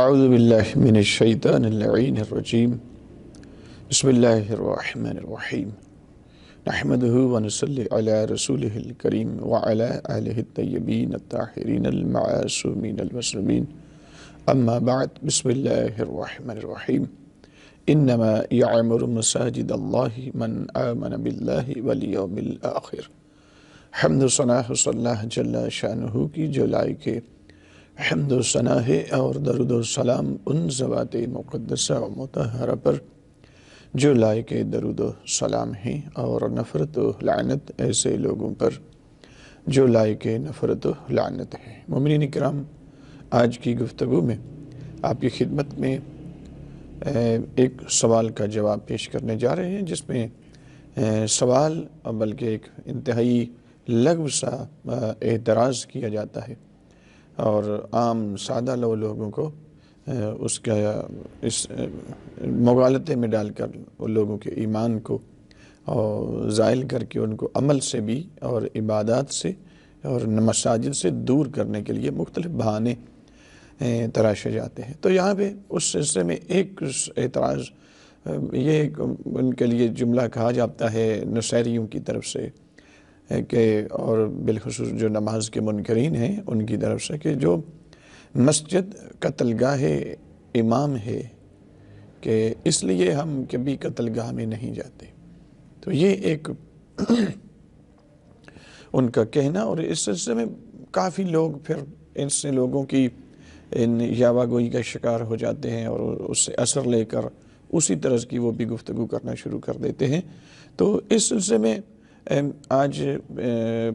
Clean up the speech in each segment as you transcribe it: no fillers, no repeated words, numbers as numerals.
اعوذ باللہ من الشیطان اللعین الرجیم بسم اللہ الرحمن الرحیم نحمده ونصلی علی رسولہ الکریم وعلی آلہ الطیبین الطاہرین المعصومین المسلمین اما بعد بسم اللہ الرحمن الرحیم انما یعمر مساجد اللہ من آمن باللہ والیوم الآخر۔ حمد و ثنا صلی اللہ جل شانہ کی جو لائق حمد و ثنا ہے اور درود و سلام ان ذوات مقدسہ و مطہرہ پر جو لائق درود و سلام ہیں، اور نفرت و لعنت ایسے لوگوں پر جو لائق نفرت و لعنت ہیں۔ مومنین کرام، آج کی گفتگو میں آپ کی خدمت میں ایک سوال کا جواب پیش کرنے جا رہے ہیں، جس میں سوال بلکہ ایک انتہائی لغو سا اعتراض کیا جاتا ہے، اور عام سادہ لوگوں کو اس مغالطے میں ڈال کر ان لوگوں کے ایمان کو زائل کر کے ان کو عمل سے بھی اور عبادات سے اور مساجد سے دور کرنے کے لیے مختلف بہانے تراشے جاتے ہیں۔ تو یہاں پہ اس سلسلے میں ایک اعتراض یہ ان کے لیے جملہ کہا جاتا ہے نصیریوں کی طرف سے کہ، اور بالخصوص جو نماز کے منکرین ہیں ان کی طرف سے، کہ جو مسجد قتل گاہ امام ہے کہ اس لیے ہم کبھی قتل گاہ میں نہیں جاتے۔ تو یہ ایک ان کا کہنا، اور اس سلسلے میں کافی لوگ پھر ان سے لوگوں کی ان یاوہ گوئی کا شکار ہو جاتے ہیں، اور اس سے اثر لے کر اسی طرز کی وہ بھی گفتگو کرنا شروع کر دیتے ہیں۔ تو اس سلسلے میں آج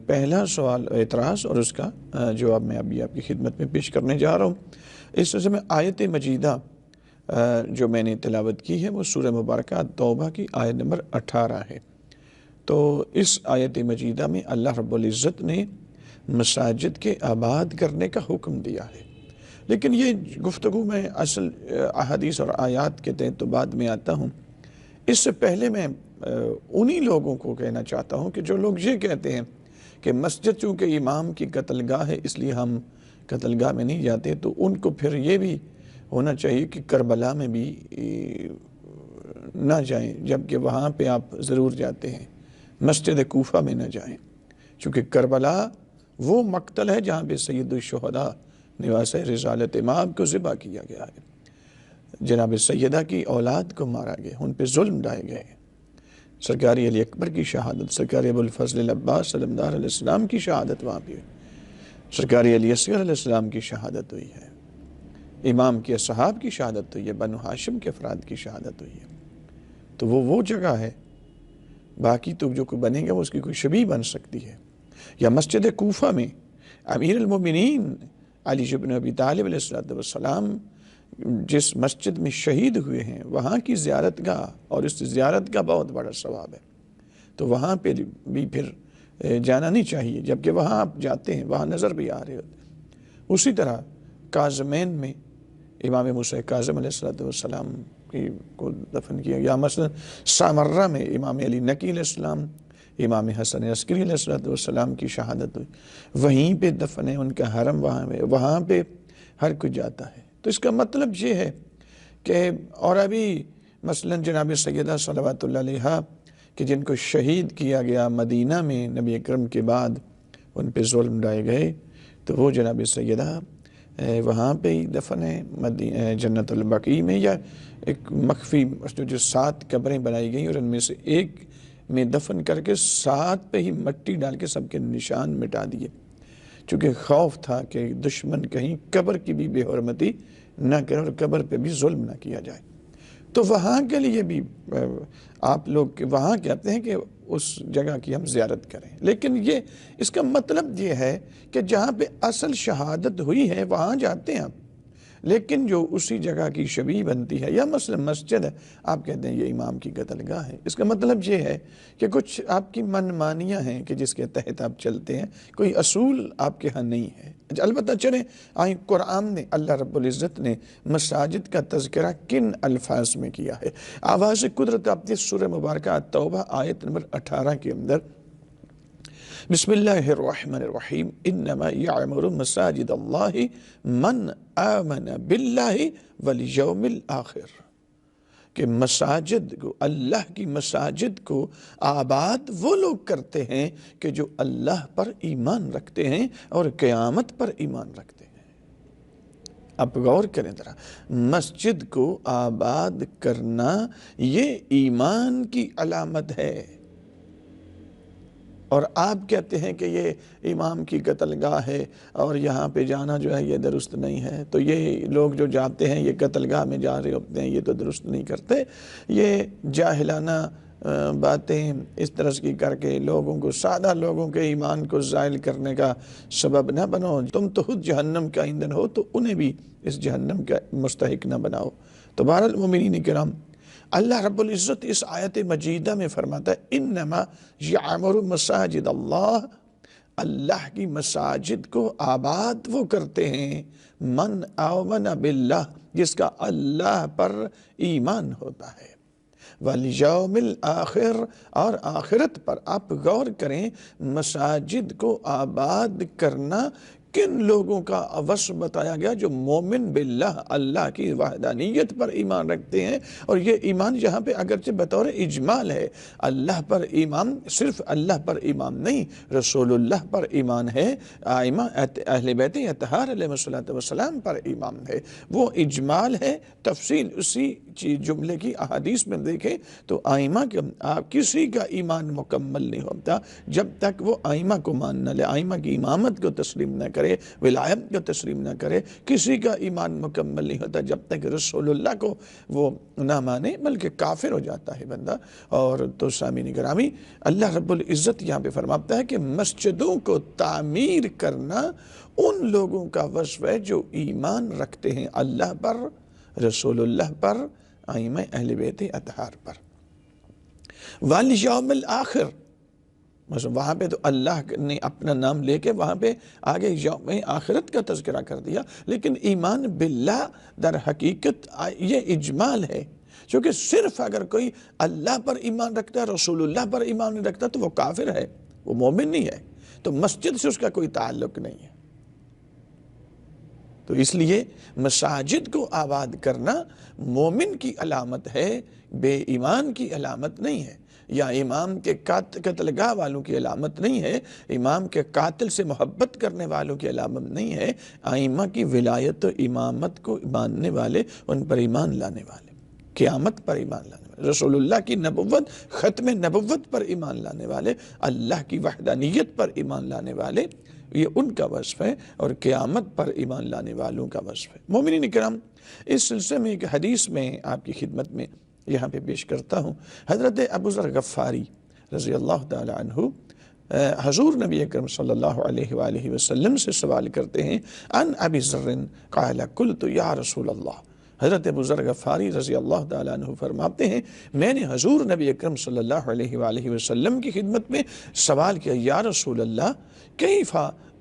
پہلا سوال اعتراض اور اس کا جواب میں ابھی آپ کی خدمت میں پیش کرنے جا رہا ہوں۔ اس سلسلے میں آیت مجیدہ جو میں نے تلاوت کی ہے وہ سورہ مبارکہ توبہ کی آیت نمبر 18 ہے۔ تو اس آیت مجیدہ میں اللہ رب العزت نے مساجد کے آباد کرنے کا حکم دیا ہے، لیکن یہ گفتگو میں اصل احادیث اور آیات کے تحت تو بعد میں آتا ہوں۔ اس سے پہلے میں انہی لوگوں کو کہنا چاہتا ہوں کہ جو لوگ یہ کہتے ہیں کہ مسجد چونکہ امام کی قتل گاہ ہے اس لیے ہم قتل گاہ میں نہیں جاتے، تو ان کو پھر یہ بھی ہونا چاہیے کہ کربلا میں بھی نہ جائیں، جبکہ وہاں پہ آپ ضرور جاتے ہیں، مسجد کوفہ میں نہ جائیں، چونکہ کربلا وہ مقتل ہے جہاں پہ سید الشہداء نواس رسالت امام کو ذبح کیا گیا ہے، جناب سیدہ کی اولاد کو مارا گیا، ان پہ ظلم ڈھائے گئے۔ سرکاری علی اکبر کی شہادت، سرکاری ابو الفضل العباس سلمدار علیہ السلام کی شہادت وہاں پہ، سرکاری علی اصغر علیہ السلام کی شہادت ہوئی ہے، امام کے اصحاب کی شہادت ہوئی ہے، بنو ہاشم کے افراد کی شہادت ہوئی ہے۔ تو وہ جگہ ہے، باقی تو جو کوئی بنے گا وہ اس کی کوئی شبیہ بن سکتی ہے۔ یا مسجد کوفہ میں امیر المومنین علی بن ابی طالب علیہ السلام جس مسجد میں شہید ہوئے ہیں وہاں کی زیارت گاہ، اور اس زیارت کا بہت بڑا ثواب ہے، تو وہاں پہ بھی پھر جانا نہیں چاہیے، جبکہ وہاں آپ جاتے ہیں، وہاں نظر بھی آ رہے ہوتے ہیں۔ اسی طرح کاظمین میں امام موسیٰ کاظم علیہ السلام کو دفن کیا گیا، مثلا سامرہ میں امام علی نقی علیہ السلام، امام حسن عسکری علیہ السلام کی شہادت ہوئی، وہیں پہ دفن ہے، ان کا حرم وہاں پہ ہر کوئی جاتا ہے۔ تو اس کا مطلب یہ ہے کہ، اور ابھی مثلا جناب سیدہ صلوات اللہ علیہا کہ جن کو شہید کیا گیا مدینہ میں نبی اکرم کے بعد، ان پہ ظلم ڈھائے گئے، تو وہ جناب سیدہ وہاں پہ ہی دفن ہے جنت البقیع میں، یا ایک مخفی جو 7 قبریں بنائی گئیں اور ان میں سے ایک میں دفن کر کے 7 پہ ہی مٹی ڈال کے سب کے نشان مٹا دیے، چونکہ خوف تھا کہ دشمن کہیں قبر کی بھی بے حرمتی نہ کرے اور قبر پہ بھی ظلم نہ کیا جائے۔ تو وہاں کے لیے بھی آپ لوگ وہاں کہتے ہیں کہ اس جگہ کی ہم زیارت کریں، لیکن یہ اس کا مطلب یہ ہے کہ جہاں پہ اصل شہادت ہوئی ہے وہاں جاتے ہیں آپ، لیکن جو اسی جگہ کی شبیہ بنتی ہے، یا مثلا مسجد ہے، آپ کہتے ہیں یہ امام کی قتل گاہ ہے۔ اس کا مطلب یہ ہے کہ کچھ آپ کی من مانیاں ہیں کہ جس کے تحت آپ چلتے ہیں، کوئی اصول آپ کے ہاں نہیں ہے۔ البتہ چلیں آئیں، قرآن نے، اللہ رب العزت نے مساجد کا تذکرہ کن الفاظ میں کیا ہے؟ آواز قدرت آپ نے سورہ مبارکہ توبہ آیت نمبر 18 کے اندر، بسم اللہ الرحمن الرحیم، انما یعمر مساجد اللہ من آمن باللہ والیوم الآخر، کہ مساجد کو، اللہ کی مساجد کو آباد وہ لوگ کرتے ہیں کہ جو اللہ پر ایمان رکھتے ہیں اور قیامت پر ایمان رکھتے ہیں۔ اب غور کریں ذرا، مسجد کو آباد کرنا یہ ایمان کی علامت ہے، اور آپ کہتے ہیں کہ یہ امام کی قتل گاہ ہے اور یہاں پہ جانا جو ہے یہ درست نہیں ہے، تو یہ لوگ جو جاتے ہیں یہ قتل گاہ میں جا رہے ہوتے ہیں، یہ تو درست نہیں کرتے۔ یہ جاہلانہ باتیں اس طرح کی کر کے لوگوں کو، سادہ لوگوں کے ایمان کو زائل کرنے کا سبب نہ بنو۔ تم تو خود جہنم کا ایندھن ہو، تو انہیں بھی اس جہنم کا مستحق نہ بناؤ۔ تو بہرحال مومنین کرام، اللہ رب العزت اس آیت مجیدہ میں فرماتا ہے انما یعمر مساجد اللہ، اللہ کی مساجد کو آباد وہ کرتے ہیں من آمن باللہ، جس کا اللہ پر ایمان ہوتا ہے، والیوم الآخر، اور آخرت پر۔ آپ غور کریں، مساجد کو آباد کرنا کن لوگوں کا وصف بتایا گیا؟ جو مومن باللہ، اللہ کی وحدانیت پر ایمان رکھتے ہیں، اور یہ ایمان یہاں پہ اگرچہ بطور اجمال ہے، اللہ پر ایمان صرف اللہ پر ایمان نہیں، رسول اللہ پر ایمان ہے، ائمہ اہل بیت اطہار علیہ السلام پر ایمان ہے، وہ اجمال ہے۔ تفصیل اسی جملے کی احادیث میں دیکھیں تو ائمہ کے کسی کا ایمان مکمل نہیں ہوتا جب تک وہ ائمہ کو مان نہ لے، ائمہ کی امامت کو تسلیم نہ کرے، ولایت کو تسلیم نہ کرے۔ کسی کا ایمان مکمل نہیں ہوتا جب تک رسول اللہ کو وہ نہ مانے، بلکہ کافر ہو جاتا ہے بندہ۔ اور تو سامعین گرامی، اللہ رب العزت یہاں پہ فرماتا ہے کہ مسجدوں کو تعمیر کرنا ان لوگوں کا وصف ہے جو ایمان رکھتے ہیں اللہ پر، رسول اللہ پر، ائمہ اہل بیت اطہار پر، والیوم الآخر۔ وہاں پہ تو اللہ نے اپنا نام لے کے وہاں پہ آگے یوم آخرت کا تذکرہ کر دیا، لیکن ایمان باللہ در حقیقت یہ اجمال ہے، کیونکہ صرف اگر کوئی اللہ پر ایمان رکھتا ہے، رسول اللہ پر ایمان نہیں رکھتا، تو وہ کافر ہے، وہ مومن نہیں ہے، تو مسجد سے اس کا کوئی تعلق نہیں ہے۔ تو اس لیے مساجد کو آباد کرنا مومن کی علامت ہے، بے ایمان کی علامت نہیں ہے، یا امام کے قتل گاہ والوں کی علامت نہیں ہے، امام کے قاتل سے محبت کرنے والوں کی علامت نہیں ہے، ائمہ کی ولایت و امامت کو ماننے والے، ان پر ایمان لانے والے، قیامت پر ایمان لانے والے، رسول اللہ کی نبوت، ختم نبوت پر ایمان لانے والے، اللہ کی وحدانیت پر ایمان لانے والے، یہ ان کا وصف ہے، اور قیامت پر ایمان لانے والوں کا وصف ہے۔ مومنین کرام، اس سلسلے میں ایک حدیث میں آپ کی خدمت میں یہاں پہ پیش کرتا ہوں۔ حضرت ابو ذر غفاری رضی اللہ تعالی عنہ حضور نبی اکرم صلی اللہ علیہ وآلہ وسلم سے سوال کرتے ہیں، ان ابی ذر قال قلت یا رسول اللہ۔ حضرت ابو ذر غفاری رضی اللہ تعالیٰ عنہ فرماتے ہیں، میں نے حضور نبی اکرم صلی اللہ علیہ وآلہ وسلم کی خدمت میں سوال کیا، یا رسول اللہ کیف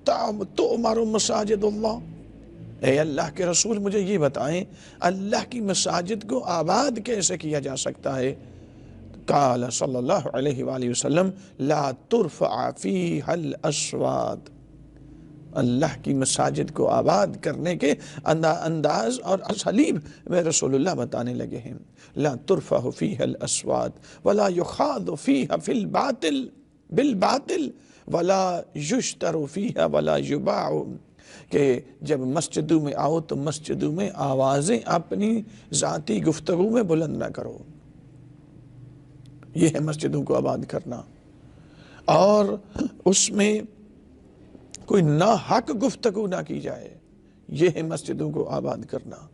تؤمر مساجد اللہ، اے اللہ کے رسول مجھے یہ بتائیں اللہ کی مساجد کو آباد کیسے کیا جا سکتا ہے؟ قال صلی اللہ علیہ وآلہ وسلم لا ترفع فیہا الاصوات، اللہ کی مساجد کو آباد کرنے کے انداز اور اسالیب میں رسول اللہ بتانے لگے ہیں۔ لا ترفع فیہا الاصوات ولا یخاض فیہا فی الباطل بالباطل ولا یشتر فیہا ولا یباع، کہ جب مسجدوں میں آؤ تو مسجدوں میں آوازیں اپنی ذاتی گفتگو میں بلند نہ کرو، یہ ہے مسجدوں کو آباد کرنا، اور اس میں کوئی ناحق گفتگو نہ کی جائے، یہ ہے مسجدوں کو آباد کرنا۔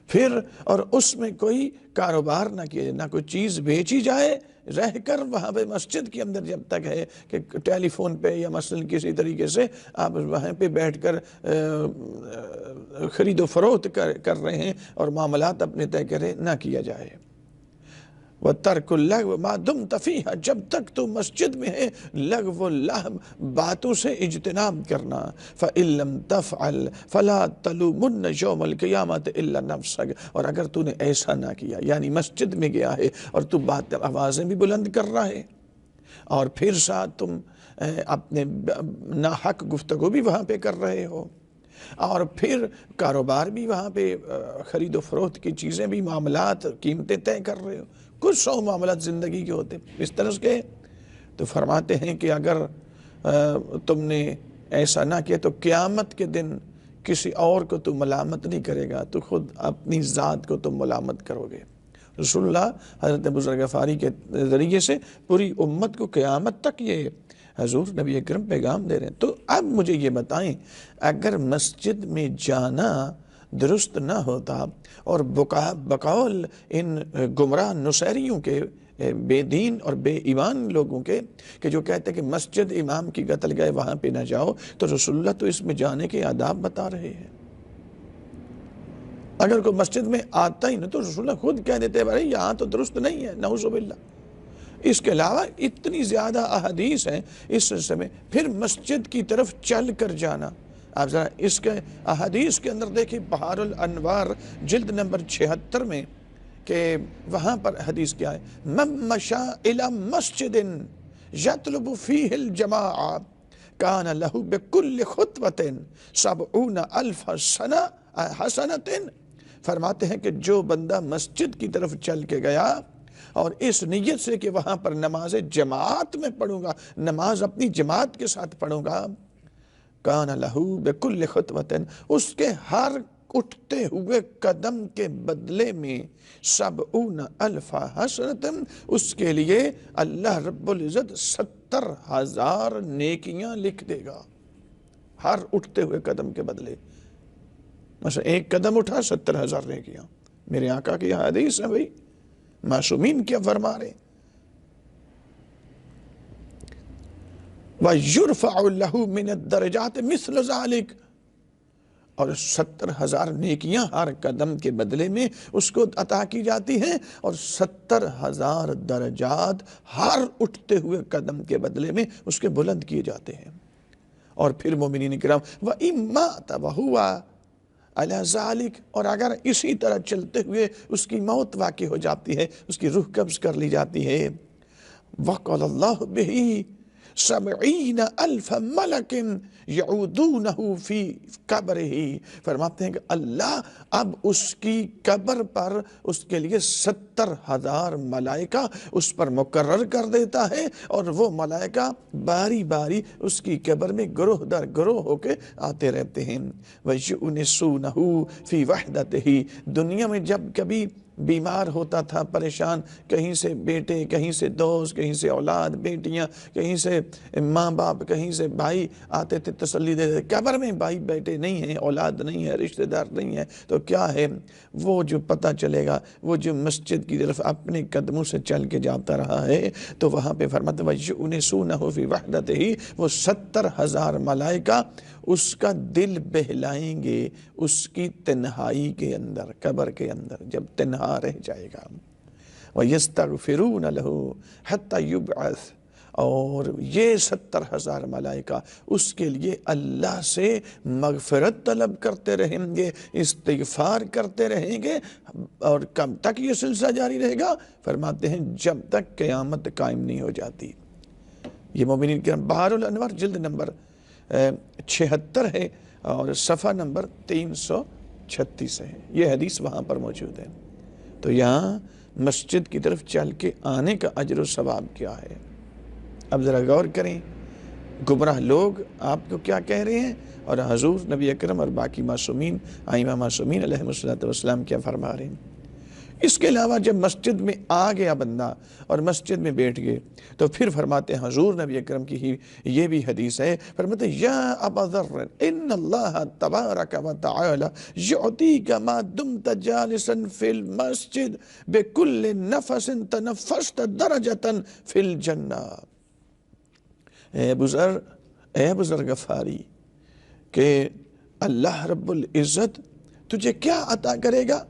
پھر اور اس میں کوئی کاروبار نہ کیا جائے، نہ کوئی چیز بیچی جائے رہ کر وہاں پہ مسجد کے اندر، جب تک ہے کہ ٹیلی فون پہ یا مثلا کسی طریقے سے آپ وہاں پہ بیٹھ کر خرید و فروخت کر رہے ہیں اور معاملات اپنے طے کرے، نہ کیا جائے۔ وَتَرْكُ اللَّغْوَ مَا دُمْتَ فِيهَا، جب تک تو مسجد میں ہے لغو و لہو باتوں سے اجتناب کرنا۔ فَإِن لَمْ تَفْعَلْ فَلَا تَلُومُنَّ يَوْمَ الْقِيَامَةِ إِلَّا نَفْسَكَ، اور اگر تو نے ایسا نہ کیا، یعنی مسجد میں گیا ہے اور تو آوازیں بھی بلند کر رہا ہے، اور پھر ساتھ تم اپنے ناحق گفتگو بھی وہاں پہ کر رہے ہو، اور پھر کاروبار بھی وہاں پہ خرید و فروخت کی چیزیں بھی، معاملات، قیمتیں طے کر رہے ہو، کچھ 100 معاملات زندگی کے ہوتے اس طرح کے. تو فرماتے ہیں کہ اگر تم نے ایسا نہ کیا تو قیامت کے دن کسی اور کو تو ملامت نہیں کرے گا، تو خود اپنی ذات کو تم ملامت کرو گے. رسول اللہ حضرت ابو ذر غفاری کے ذریعے سے پوری امت کو قیامت تک یہ حضور نبی اکرم پیغام دے رہے ہیں. تو اب مجھے یہ بتائیں، اگر مسجد میں جانا درست نہ ہوتا اور بقول ان گمراہ نصیریوں کے، بے دین اور بے ایمان لوگوں کے، کہ جو کہتے ہیں کہ مسجد امام کی قتل گئے وہاں پہ نہ جاؤ، تو رسول اللہ تو اس میں جانے کے آداب بتا رہے ہیں. اگر کوئی مسجد میں آتا ہی نہ تو رسول اللہ خود کہہ دیتے بھائی یہاں تو درست نہیں ہے، نعوذ باللہ. اس کے علاوہ اتنی زیادہ احادیث ہیں اس سلسلے میں. پھر مسجد کی طرف چل کر جانا، آپ ذرا اس کے احادیث کے اندر دیکھیں، بحار الانوار جلد نمبر 76 میں، کہ وہاں پر حدیث کیا ہے، من مشا الی مسجد یطلب فیہ الجماعہ کان لہ بکل خطوۃ 70,000 حسنۃ. فرماتے ہیں کہ جو بندہ مسجد کی طرف چل کے گیا اور اس نیت سے کہ وہاں پر نماز جماعت میں پڑھوں گا، نماز اپنی جماعت کے ساتھ پڑھوں گا، کان لہ بکل خطوۃ، اس کے ہر اٹھتے ہوئے قدم کے بدلے میں 70,000 حسنۃ، اس کے لیے اللہ رب العزت 70,000 نیکیاں لکھ دے گا ہر اٹھتے ہوئے قدم کے بدلے. مثلا ایک قدم اٹھا 70,000 نیکیاں. میرے آقا کی حدیث ہے بھائی، معصومین کیا فرما رہے. وَيُرْفَعُ لَهُ مِنَ الدَّرَجَاتِ مِثْلُ ذَلِكَ، اور 70,000 نیکیاں ہر قدم کے بدلے میں اس کو عطا کی جاتی ہیں، اور 70,000 درجات ہر اٹھتے ہوئے قدم کے بدلے میں اس کے بلند کیے جاتے ہیں. اور پھر مومنین کرام وَإِن مَاتَ وَهُوَ عَلَى ذَلِكَ، اور اگر اسی طرح چلتے ہوئے اس کی موت واقع ہو جاتی ہے، اس کی روح قبض کر لی جاتی ہے، وَقَلَ اللَّهُ بِهِ 70,000 ملک یعودونہ فی قبرہ. فرماتے ہیں کہ اللہ اب اس کی قبر پر اس کے لیے 70,000 ملائکہ اس پر مقرر کر دیتا ہے، اور وہ ملائکہ باری باری اس کی قبر میں گروہ در گروہ ہو کے آتے رہتے ہیں. وَيُؤْنِسُونَهُ فِي وَحْدَتِهِ، دنیا میں جب کبھی بیمار ہوتا تھا، پریشان، کہیں سے بیٹے، کہیں سے دوست، کہیں سے اولاد، بیٹیاں، کہیں سے ماں باپ، کہیں سے بھائی آتے تھے، تسلی دیتے تھے. قبر میں بھائی بیٹے نہیں ہیں، اولاد نہیں ہے، رشتہ دار نہیں ہے، تو کیا ہے وہ جو پتہ چلے گا، وہ جو مسجد کی طرف اپنے قدموں سے چل کے جاتا رہا ہے، تو وہاں پہ فرماتے وَيُؤْنِسُونَهُ فِي وَحْدَتِهِ، وہ 70,000 ملائکہ اس کا دل بہلائیں گے اس کی تنہائی کے اندر، قبر کے اندر جب تنہا رہ جائے گا. وَيَسْتَغْفِرُونَ لَهُ حَتَّى يُبْعَث، اور یہ 70,000 ملائکہ اس کے لیے اللہ سے مغفرت طلب کرتے رہیں گے، استغفار کرتے رہیں گے. اور کب تک یہ سلسلہ جاری رہے گا؟ فرماتے ہیں جب تک قیامت قائم نہیں ہو جاتی. یہ مومنین کرام بحار الانوار جلد نمبر 76 ہے اور صفحہ نمبر 336 ہے. یہ حدیث وہاں پر موجود ہے. تو یہاں مسجد کی طرف چل کے آنے کا اجر و ثواب کیا ہے؟ اب ذرا غور کریں، گمراہ لوگ آپ کو کیا کہہ رہے ہیں، اور حضور نبی اکرم اور باقی معصومین، ائمہ معصومین علیہ السلام کیا فرما رہے ہیں. اس کے علاوہ جب مسجد میں آ گیا بندہ اور مسجد میں بیٹھ گئے، تو پھر فرماتے ہیں حضور نبی اکرم کی ہی یہ بھی حدیث ہے، فرماتے ہیں یا ابا ذر ان اللہ تبارک و تعالی یعطیک ما دمت جالسا فی المسجد بکل نفس تنفست درجتا فی الجنہ. اے ابو ذر غفاری، کہ اللہ رب العزت تجھے کیا عطا کرے گا؟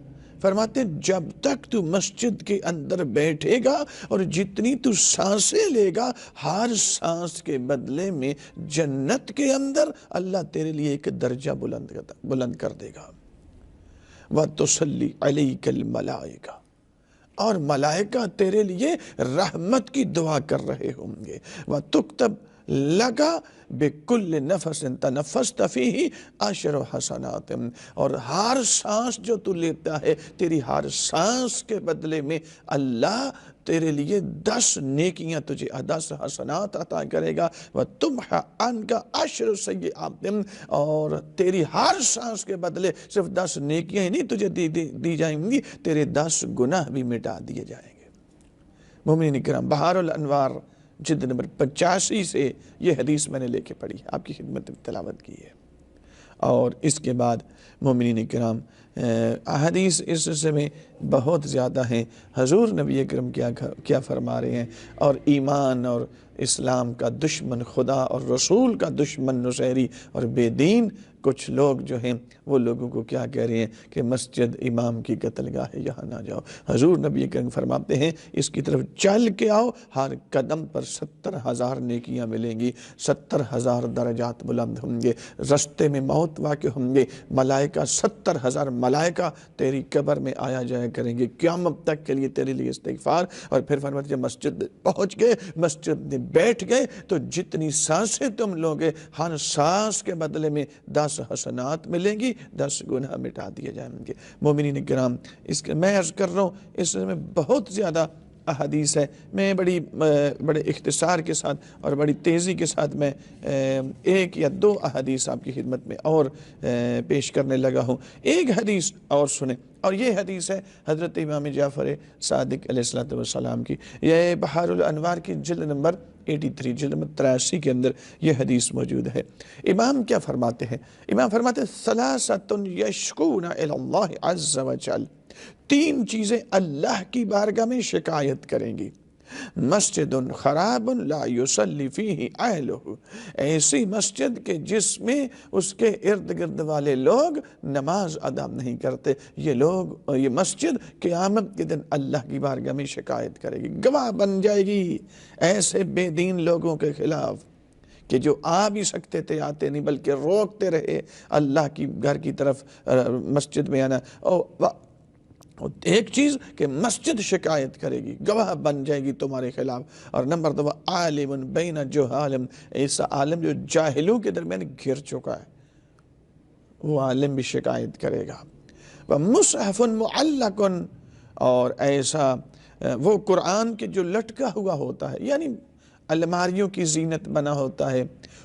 فرماتے ہیں جب تک تو مسجد کے اندر بیٹھے گا اور جتنی تو سانسیں لے گا، ہر سانس کے بدلے میں جنت کے اندر اللہ تیرے لیے ایک درجہ بلند کر دے گا. وَتُصَلِّ عَلَيْكَ الْمَلَائِكَةُ، اور ملائکہ تیرے لیے رحمت کی دعا کر رہے ہوں گے. وَتُكْتَبْ لگا بکل نفس تنفست فیہ عشر حسنات، اور ہر سانس جو تو لیتا ہے، تیری ہر سانس کے بدلے میں اللہ تیرے لیے 10 نیکیاں تجھے 10 حسنات عطا کرے گا، وَتُمْحَ عَنْكَ عَشْرُ سَیِّئَاتٍ، اور تیری ہر سانس کے بدلے صرف 10 نیکیاں ہی نہیں تجھے دی جائیں گی، تیرے 10 گناہ بھی مٹا دیے جائیں گے۔ مومنین کرام، بہار الانوار جلد نمبر 85 سے یہ حدیث میں نے لے کے پڑھی، آپ کی خدمت میں تلاوت کی ہے۔ اور اس کے بعد مومنین کرام، احادیث اس سلسلے میں بہت زیادہ ہیں۔ حضور نبی اکرم کیا فرما رہے ہیں، اور ایمان اور اسلام کا دشمن خدا اور رسول کا دشمن نصیری اور بے دین کچھ لوگ جو ہیں وہ لوگوں کو کیا کہہ رہے ہیں کہ مسجد امام کی قتل گاہ ہے، یہاں نہ جاؤ۔ حضور نبی اکرم فرماتے ہیں اس کی طرف چل کے آؤ، ہر قدم پر 70,000 نیکیاں ملیں گی، 70,000 درجات بلند ہوں گے، رستے میں موت واقع ہوں گے، ملائکہ 70,000 ملائکہ تیری قبر میں آیا جایا کریں گے قیامت تک کے لیے تیرے لیے استغفار۔ اور پھر فرماتے ہیں جب مسجد پہنچ گئے، مسجد میں بیٹھ گئے، تو جتنی سانسیں تم لوگے، ہر سانس کے بدلے میں 10 حسنات ملیں گی، 10 گناہ مٹا دیے جائیں گے۔ مومنین کرام، اس کے میں عرض کر رہا ہوں، اس میں بہت زیادہ احادیث ہے، میں بڑے اختصار کے ساتھ اور بڑی تیزی کے ساتھ میں 1 یا 2 احادیث آپ کی خدمت میں اور پیش کرنے لگا ہوں۔ ایک حدیث اور سنیں، اور یہ حدیث ہے حضرت امام جعفر صادق علیہ السلام کی، یہ بہار الانوار کی جلد نمبر 83، جلد نمبر 83 کے اندر یہ حدیث موجود ہے۔ امام کیا فرماتے ہیں؟ امام فرماتے ہیں ثلاثۃ یشکون الی اللہ عز وجل، 3 چیزیں اللہ کی بارگاہ میں شکایت کریں گی۔ مسجد خراب لا یصلی فیہ اہلہ، ایسی مسجد کے جس میں اس کے ارد گرد والے لوگ نماز ادا نہیں کرتے، یہ مسجد قیامت کے دن اللہ کی بارگاہ میں شکایت کرے گی، گواہ بن جائے گی ایسے بے دین لوگوں کے خلاف کہ جو آ بھی سکتے تھے آتے نہیں، بلکہ روکتے رہے اللہ کی گھر کی طرف مسجد میں آنا۔ ایک چیز کہ مسجد شکایت کرے گی، گواہ بن جائے گی تمہارے خلاف۔ اور نمبر 2، عالم بین جہالم، ایسا عالم جو جاہلوں کے درمیان گھر چکا ہے، وہ عالم بھی شکایت کرے گا۔ ومصحف معلق، اور ایسا وہ قرآن کے جو لٹکا ہوا ہوتا ہے، یعنی الماریوں کی زینت بنا ہوتا ہے،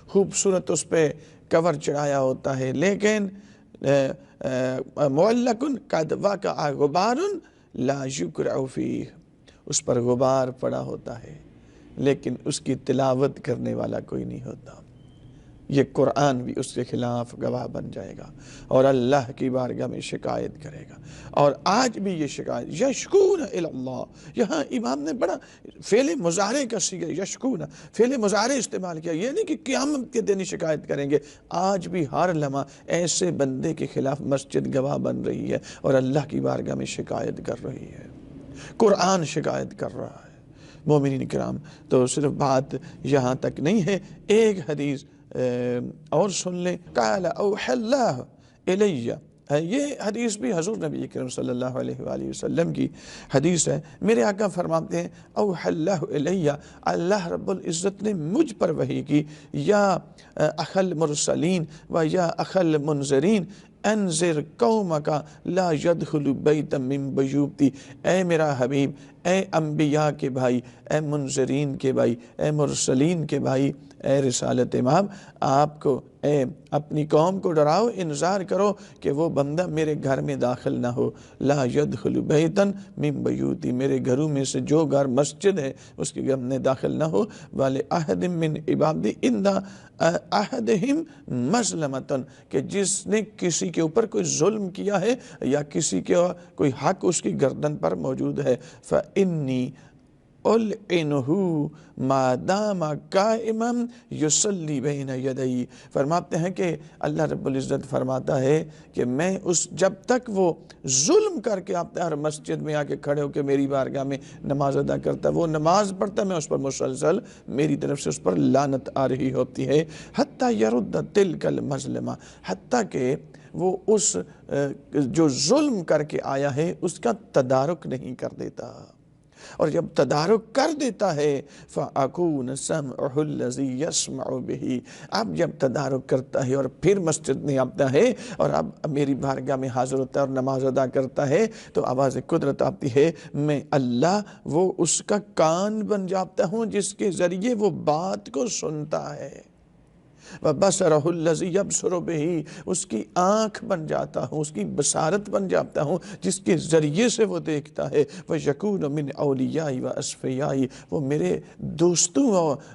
خوبصورت اس پہ کور چڑھایا ہوتا ہے، لیکن معلق قد وقع غبار لا یقرأ فیہ، اس پر غبار پڑا ہوتا ہے لیکن اس کی تلاوت کرنے والا کوئی نہیں ہوتا۔ یہ قرآن بھی اس کے خلاف گواہ بن جائے گا اور اللہ کی بارگاہ میں شکایت کرے گا۔ اور آج بھی یہ شکایت یشکون الی اللہ، یہاں امام نے بڑا فعل مضارع کا صیغہ یشکون، فعل مضارع استعمال کیا، یہ نہیں کہ قیامت کے دن ہی شکایت کریں گے، آج بھی ہر لمحہ ایسے بندے کے خلاف مسجد گواہ بن رہی ہے اور اللہ کی بارگاہ میں شکایت کر رہی ہے، قرآن شکایت کر رہا ہے۔ مومنین کرام، تو صرف بات یہاں تک نہیں ہے، ایک حدیث اور سن لیں، قال اوحی اللہ الیہ، یہ حدیث بھی حضور نبی اکرم صلی اللہ علیہ وآلہ وسلم کی حدیث ہے۔ میرے آقا فرماتے ہیں اوحی اللہ الیہ، اللہ رب العزت نے مجھ پر وحی کی، یا اخ المرسلین و یا اخ المنذرین انذر قومک لا يدخل بیتا من بیوتی، اے میرا حبیب، اے انبیاء کے بھائی، اے منذرین کے بھائی، اے مرسلین کے بھائی، اے رسالت امام، آپ کو اپنی قوم کو ڈراؤ، انذار کرو کہ وہ بندہ میرے گھر میں داخل نہ ہو، لا يدخل بیتا من بیوتی، میرے گھروں میں سے جو گھر مسجد ہے اس کے گھر میں داخل نہ ہو، والے احد من عبادی اندہ احدہم مظلمتن، کہ جس نے کسی کے اوپر کوئی ظلم کیا ہے یا کسی کے کوئی حق اس کی گردن پر موجود ہے، فإنی العنہ ما دام قائما یصلی بین یدی، فرماتے ہیں کہ اللہ رب العزت فرماتا ہے کہ میں جب تک وہ ظلم کر کے آپ ہر مسجد میں آ کے کھڑے ہو کے میری بارگاہ میں نماز ادا کرتا ہے، وہ نماز پڑھتا ہے، میں اس پر مسلسل میری طرف سے اس پر لعنت آ رہی ہوتی ہے، حتی یرد تلک المظلمہ، حتیٰ کہ وہ اس جو ظلم کر کے آیا ہے اس کا تدارک نہیں کر دیتا، اور جب تدارک کر دیتا ہے فَأَكُونَ سَمْعُهُ الَّذِي يَسْمَعُ بِهِ، اب جب تدارک کرتا ہے اور پھر مسجد میں آتا ہے اور اب میری بارگاہ میں حاضر ہوتا ہے اور نماز ادا کرتا ہے تو آواز قدرت آتی ہے، میں اللہ وہ اس کا کان بن جاتا ہوں جس کے ذریعے وہ بات کو سنتا ہے، وَبَصَرَهُ الَّذِي يَبْصُرُ بِهِ، اس کی آنکھ بن جاتا ہوں، اس کی بصارت بن جاتا ہوں جس کے ذریعے سے وہ دیکھتا ہے، وَيَكُونُ مِنْ أَوْلِيَائِ وَأَصْفِيَائِ، وہ میرے دوستوں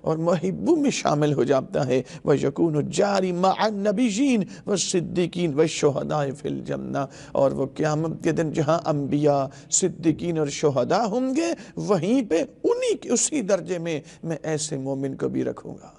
اور محبوں میں شامل ہو جاتا ہے، وَيَكُونُ جَارِ مَعَ النَّبِيِّينَ وَالصِّدِّقِينَ وَالشُّهَدَاءِ فِي الْجَنَّةِ، اور وہ قیامت کے دن جہاں انبیاء، صدیقین اور شہداء ہوں گے وہیں پہ اسی درجے میں ایسے مومن کو بھی رکھوں گا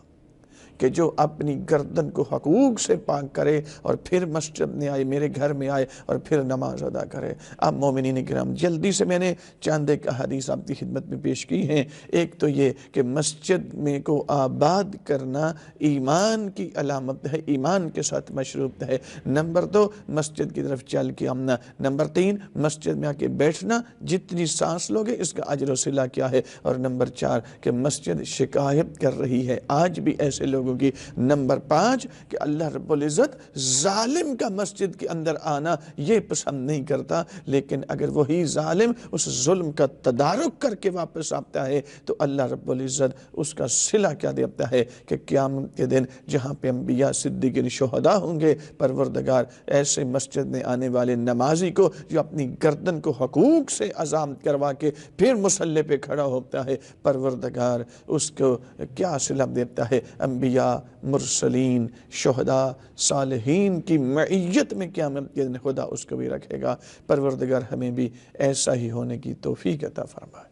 کہ جو اپنی گردن کو حقوق سے پاک کرے اور پھر مسجد میں آئے، میرے گھر میں آئے اور پھر نماز ادا کرے۔ اب مومنین کرام، جلدی سے میں نے چند ایک احادیث آپ کی خدمت میں پیش کی ہیں۔ ایک تو یہ کہ مسجد میں کو آباد کرنا ایمان کی علامت ہے، ایمان کے ساتھ مشروط ہے۔ نمبر 2، مسجد کی طرف چل کے آنا۔ نمبر 3، مسجد میں آ کے بیٹھنا، جتنی سانس لوگے اس کا اجر و صلہ کیا ہے۔ اور نمبر 4 کہ مسجد شکایت کر رہی ہے آج بھی ایسے لوگوں کی۔ نمبر 5 کہ اللہ رب العزت ظالم کا مسجد کے اندر آنا یہ پسند نہیں کرتا، لیکن اگر وہی ظالم اس ظلم کا تدارک کر کے واپس آتا ہے تو اللہ رب العزت اس کا صلہ کیا دیتا ہے کہ قیامت کے دن جہاں پہ انبیاء، صدیقین، شہداء ہوں گے، پروردگار ایسے مسجد میں آنے والے نمازی کو جو اپنی گردن کو حقوق سے عزام کروا کے پھر مصلی پہ کھڑا ہوتا ہے، پروردگار اس کو کیا صلہ دیتا ہے؟ انبیاء، مرسلین، شہداء، صالحین کی معیت میں قیامت کے دن خدا اس کو بھی رکھے گا۔ پروردگار ہمیں بھی ایسا ہی ہونے کی توفیق عطا فرمائے۔